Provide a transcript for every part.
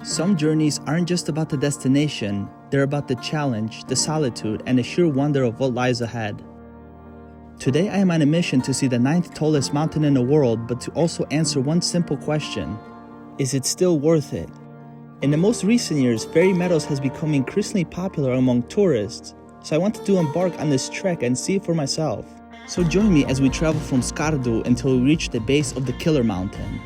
Some journeys aren't just about the destination, they're about the challenge, the solitude, and the sheer wonder of what lies ahead. Today I am on a mission to see the 9th tallest mountain in the world, but to also answer one simple question: is it still worth it? In the most recent years, Fairy Meadows has become increasingly popular among tourists, so I wanted to embark on this trek and see it for myself. So join me as we travel from Skardu until we reach the base of the Killer Mountain.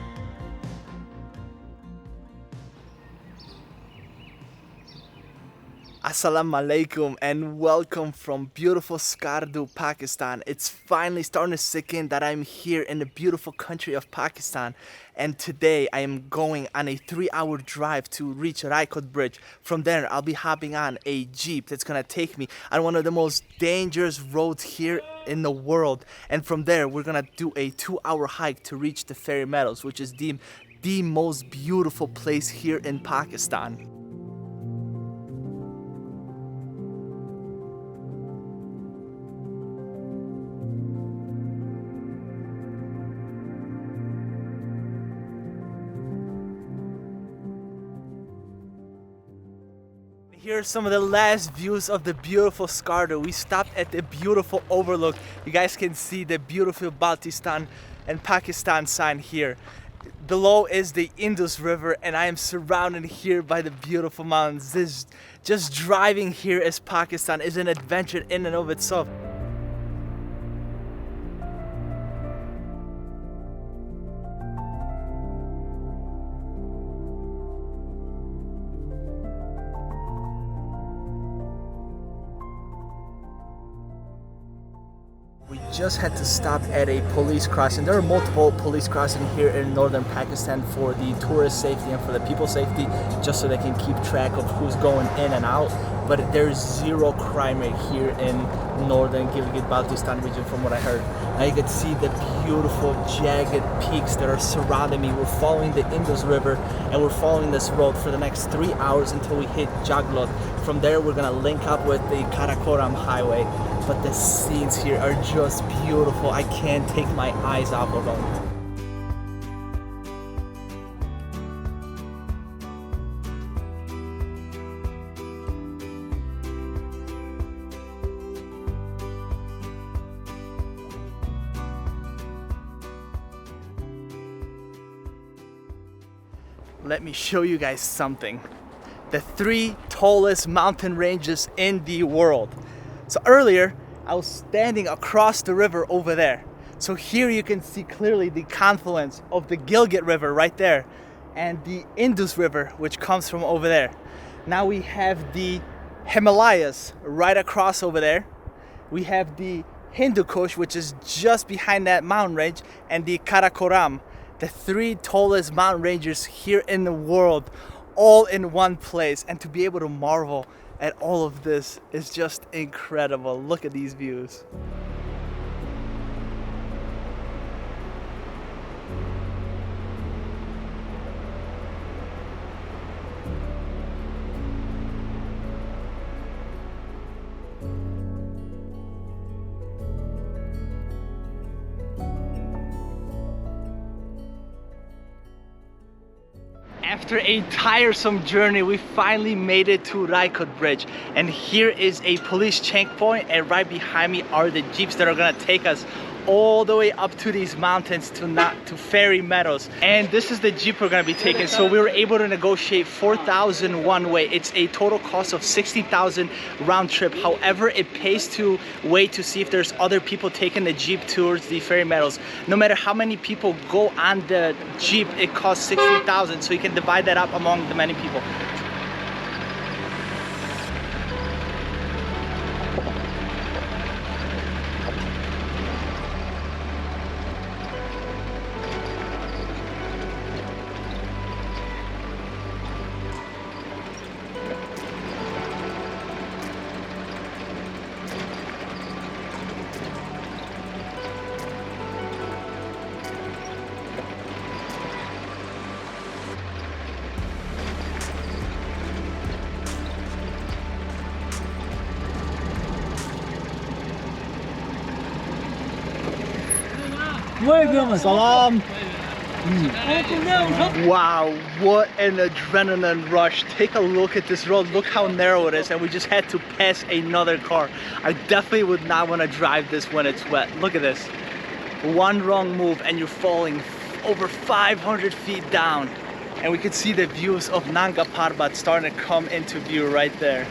Assalamu alaikum and welcome from beautiful Skardu, Pakistan. It's finally starting to sink in that I'm here in the beautiful country of Pakistan, and today I am going on a 3-hour drive to reach Raikot Bridge. From there I'll be hopping on a jeep that's gonna take me on one of the most dangerous roads here in the world, and from there we're gonna do a 2-hour hike to reach the Fairy Meadows, which is the most beautiful place here in Pakistan. Here are some of the last views of the beautiful Skardu. We stopped at the beautiful Overlook. You guys can see the beautiful Baltistan and Pakistan sign here. Below is the Indus River, and I am surrounded here by the beautiful mountains. Just driving here as Pakistan is an adventure in and of itself. We just had to stop at a police crossing. There are multiple police crossings here in northern Pakistan for the tourist safety and for the people safety, just so they can keep track of who's going in and out. But there's zero crime rate here in northern Gilgit-Baltistan region from what I heard. Now you can see the beautiful jagged peaks that are surrounding me. We're following the Indus River and we're following this road for the next 3 hours until we hit Jaglot. From there we're gonna link up with the Karakoram highway. But the scenes here are just beautiful. I can't take my eyes off of them. Let me show you guys something. The 3 tallest mountain ranges in the world. So earlier, I was standing across the river over there. So here you can see clearly the confluence of the Gilgit River right there and the Indus River, which comes from over there. Now we have the Himalayas right across over there. We have the Hindu Kush, which is just behind that mountain range, and the Karakoram, the 3 tallest mountain ranges here in the world, all in one place. And to be able to marvel at all of this is just incredible. Look at these views. After a tiresome journey, we finally made it to Raikot Bridge, and here is a police checkpoint, and right behind me are the jeeps that are gonna take us all the way up to these mountains to Fairy Meadows. And this is the jeep we're gonna be taking. So we were able to negotiate 4,000 one way. It's a total cost of 60,000 round trip. However, it pays to wait to see if there's other people taking the jeep towards the Fairy Meadows. No matter how many people go on the jeep, it costs 60,000. So you can divide that up among the many people. Waalaikum salam. Wow, what an adrenaline rush. Take a look at this road. Look how narrow it is, and we just had to pass another car. I definitely would not want to drive this when it's wet. Look at this. One wrong move and you're falling over 500 feet down. And we could see the views of Nanga Parbat starting to come into view right there.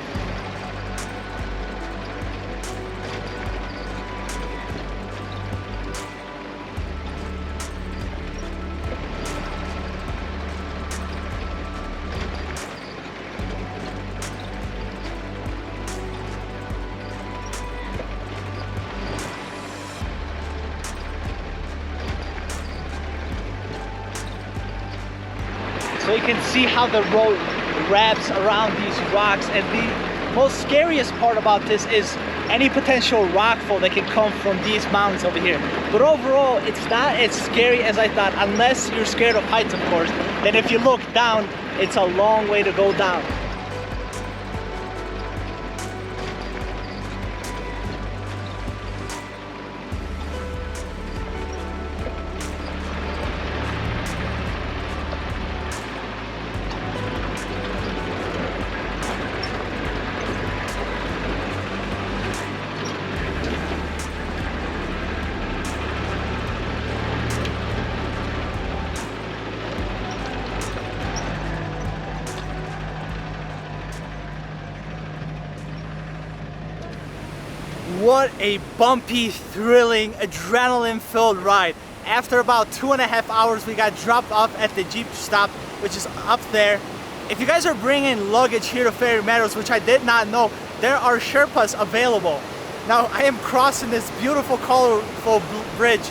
So you can see how the road wraps around these rocks, and the most scariest part about this is any potential rockfall that can come from these mountains over here. But overall, it's not as scary as I thought, unless you're scared of heights, of course. Then if you look down, it's a long way to go down. What a bumpy, thrilling, adrenaline-filled ride. After about 2.5 hours, we got dropped off at the Jeep stop, which is up there. If you guys are bringing luggage here to Fairy Meadows, which I did not know, there are Sherpas available. Now, I am crossing this beautiful, colorful bridge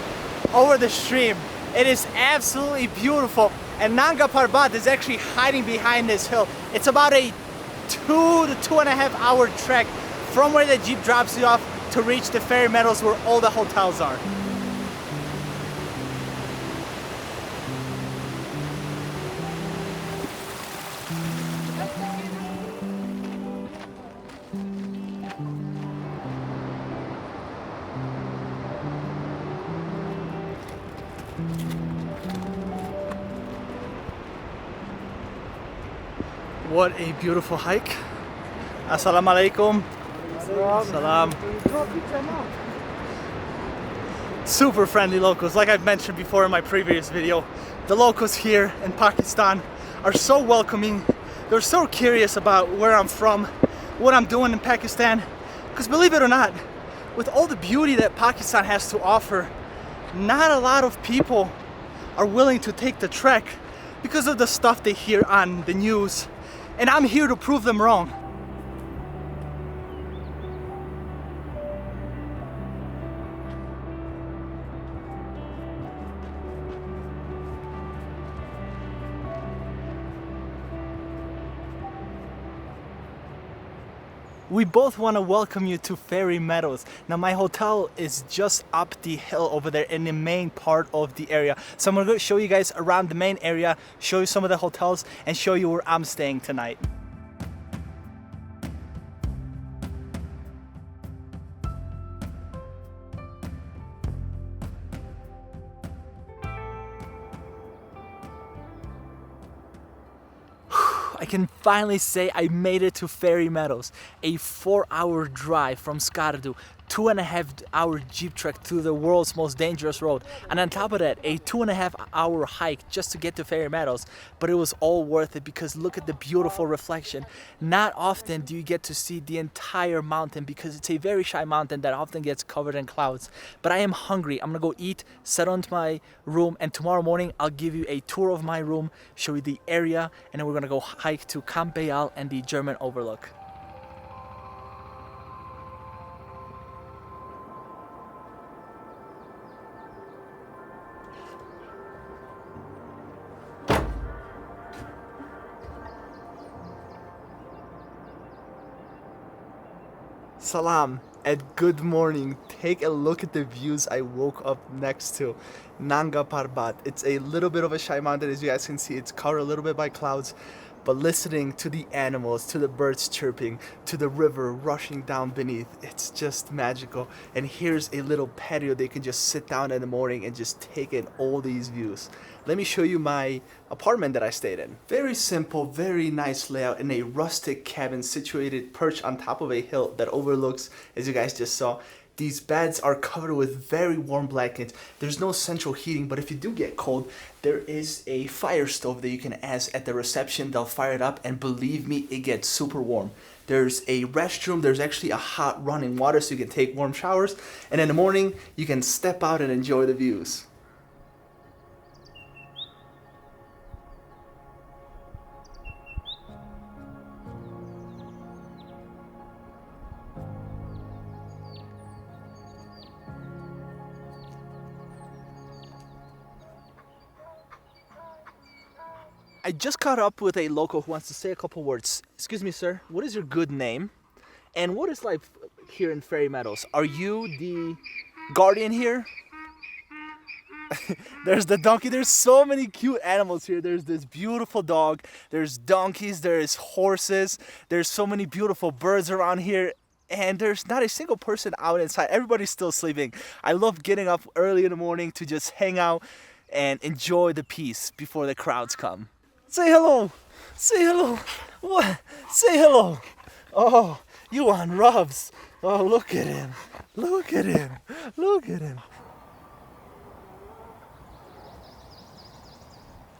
over the stream. It is absolutely beautiful, and Nanga Parbat is actually hiding behind this hill. It's about a 2 to 2.5 hour trek from where the Jeep drops you off to reach the Fairy Meadows where all the hotels are. What a beautiful hike. Assalamu alaikum. Salam. Super friendly locals. Like I've mentioned before in my previous video, the locals here in Pakistan are so welcoming. They're so curious about where I'm from, what I'm doing in Pakistan. Because believe it or not, with all the beauty that Pakistan has to offer, not a lot of people are willing to take the trek because of the stuff they hear on the news. And I'm here to prove them wrong. We both want to welcome you to Fairy Meadows. Now my hotel is just up the hill over there in the main part of the area. So I'm going to show you guys around the main area, show you some of the hotels, and show you where I'm staying tonight. I can finally say I made it to Fairy Meadows, a 4-hour drive from Skardu, 2.5-hour Jeep trek through the world's most dangerous road, and on top of that, a 2.5-hour hike just to get to Fairy Meadows. But it was all worth it because look at the beautiful reflection. Not often do you get to see the entire mountain because it's a very shy mountain that often gets covered in clouds. But I am hungry. I'm gonna go eat, settle into my room, and tomorrow morning I'll give you a tour of my room, show you the area, and then we're gonna go hike to Camp Beyal and the German Overlook. Salam and good morning. Take a look at the views I woke up next to. Nanga Parbat. It's a little bit of a shy mountain, as you guys can see. It's covered a little bit by clouds, but listening to the animals, to the birds chirping, to the river rushing down beneath, it's just magical. And here's a little patio that you can just sit down in the morning and just take in all these views. Let me show you my apartment that I stayed in. Very simple, very nice layout in a rustic cabin situated perched on top of a hill that overlooks, as you guys just saw. These beds are covered with very warm blankets. There's no central heating, but if you do get cold, there is a fire stove that you can ask at the reception. They'll fire it up, and believe me, it gets super warm. There's a restroom. There's actually a hot running water so you can take warm showers. And in the morning, you can step out and enjoy the views. I just caught up with a local who wants to say a couple words. Excuse me, sir. What is your good name? And what is life here in Fairy Meadows? Are you the guardian here? There's the donkey. There's so many cute animals here. There's this beautiful dog. There's donkeys. There's horses. There's so many beautiful birds around here. And there's not a single person out inside. Everybody's still sleeping. I love getting up early in the morning to just hang out and enjoy the peace before the crowds come. Say hello. Say hello. What? Say hello. Oh, you on rubs. Oh, look at him. Look at him. Look at him.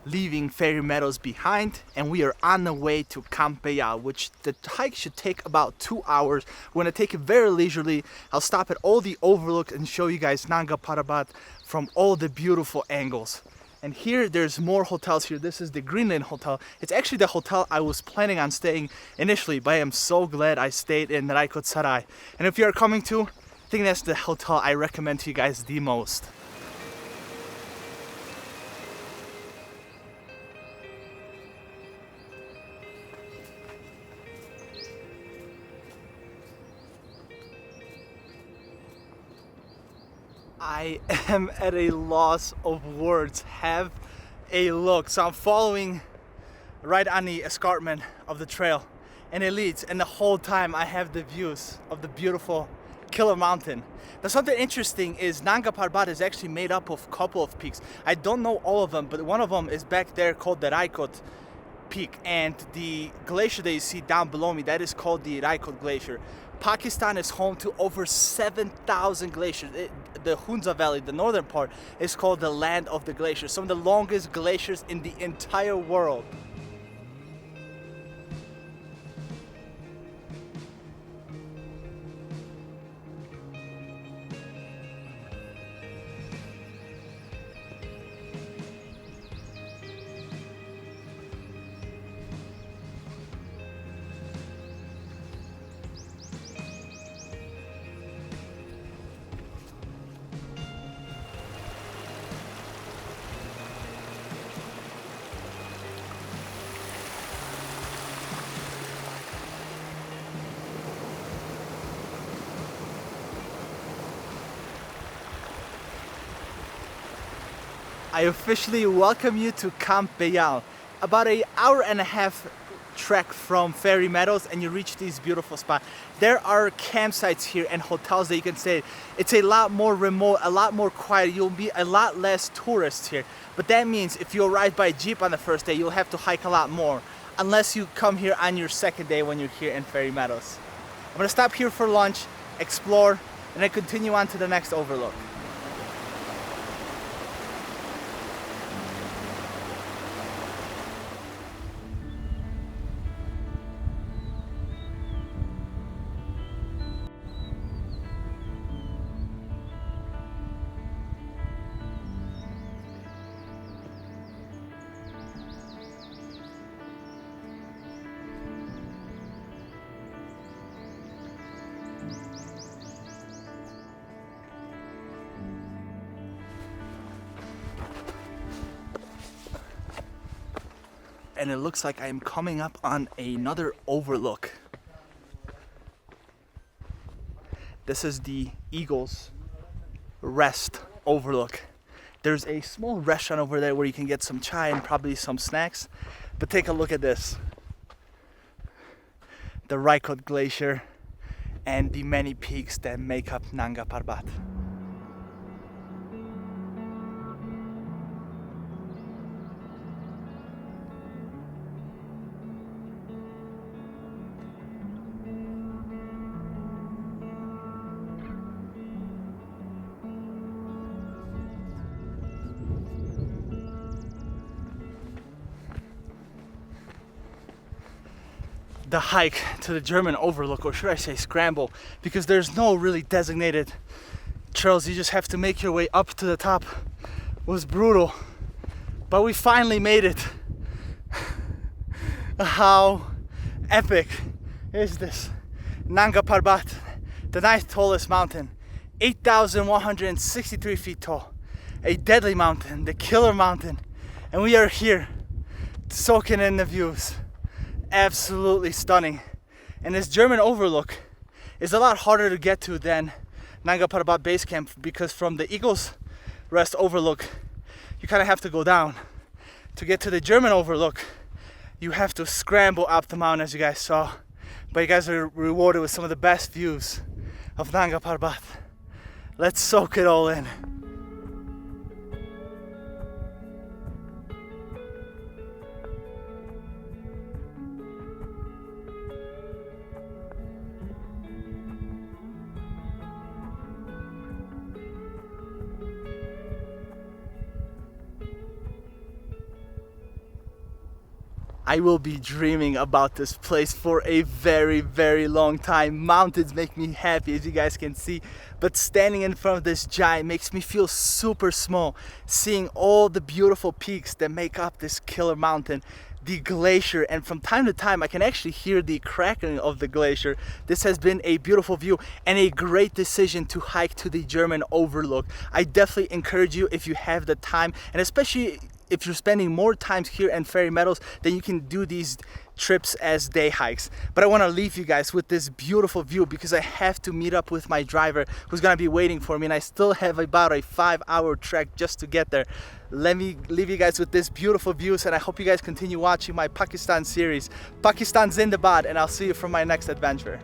Leaving Fairy Meadows behind, and we are on the way to Camp Beyal, which the hike should take about 2 hours. We're gonna take it very leisurely. I'll stop at all the overlook and show you guys Nanga Parbat from all the beautiful angles. And here, there's more hotels here. This is the Greenland Hotel. It's actually the hotel I was planning on staying initially, but I am so glad I stayed in Raikot Sarai. And if you're coming to, I think that's the hotel I recommend to you guys the most. I am at a loss of words. Have a look. So I'm following right on the escarpment of the trail, and it leads, and the whole time I have the views of the beautiful Killer Mountain. Now something interesting is Nanga Parbat is actually made up of a couple of peaks. I don't know all of them, but one of them is back there called the Raikot Peak, and the glacier that you see down below me, that is called the Raikot Glacier. Pakistan is home to over 7,000 glaciers. The Hunza Valley, the northern part, is called the land of the glaciers. Some of the longest glaciers in the entire world. I officially welcome you to Camp Beyal. About an hour and a half trek from Fairy Meadows and you reach these beautiful spots. There are campsites here and hotels that you can stay. It's a lot more remote, a lot more quiet. You'll be a lot less tourists here. But that means if you arrive by Jeep on the first day, you'll have to hike a lot more. Unless you come here on your second day when you're here in Fairy Meadows. I'm gonna stop here for lunch, explore, and then continue on to the next overlook. And it looks like I'm coming up on another overlook. This is the Eagles Rest Overlook. There's a small restaurant over there where you can get some chai and probably some snacks. But take a look at this. the Raikot Glacier, and the many peaks that make up Nanga Parbat. The hike to the German Overlook, or should I say scramble, because there's no really designated trails, you just have to make your way up to the top, was brutal, but we finally made it. How epic is this? Nanga Parbat, the 9th tallest mountain, 8,163 feet tall, a deadly mountain, the killer mountain, and we are here soaking in the views. Absolutely stunning. And this German Overlook is a lot harder to get to than Nanga Parbat base camp, because from the Eagles Rest Overlook you kind of have to go down. To get to the German Overlook you have to scramble up the mountain, as you guys saw, but you guys are rewarded with some of the best views of Nanga Parbat. Let's soak it all in. I will be dreaming about this place for a very, very long time. Mountains make me happy, as you guys can see, but standing in front of this giant makes me feel super small. Seeing all the beautiful peaks that make up this killer mountain, the glacier, and from time to time I can actually hear the cracking of the glacier. This has been a beautiful view and a great decision to hike to the German Overlook. I definitely encourage you, if you have the time, and especially if you're spending more time here in Fairy Meadows, then you can do these trips as day hikes. But I want to leave you guys with this beautiful view, because I have to meet up with my driver who's gonna be waiting for me, and I still have about a 5-hour trek just to get there. Let me leave you guys with this beautiful views, and I hope you guys continue watching my Pakistan series. Pakistan Zindabad, and I'll see you for my next adventure.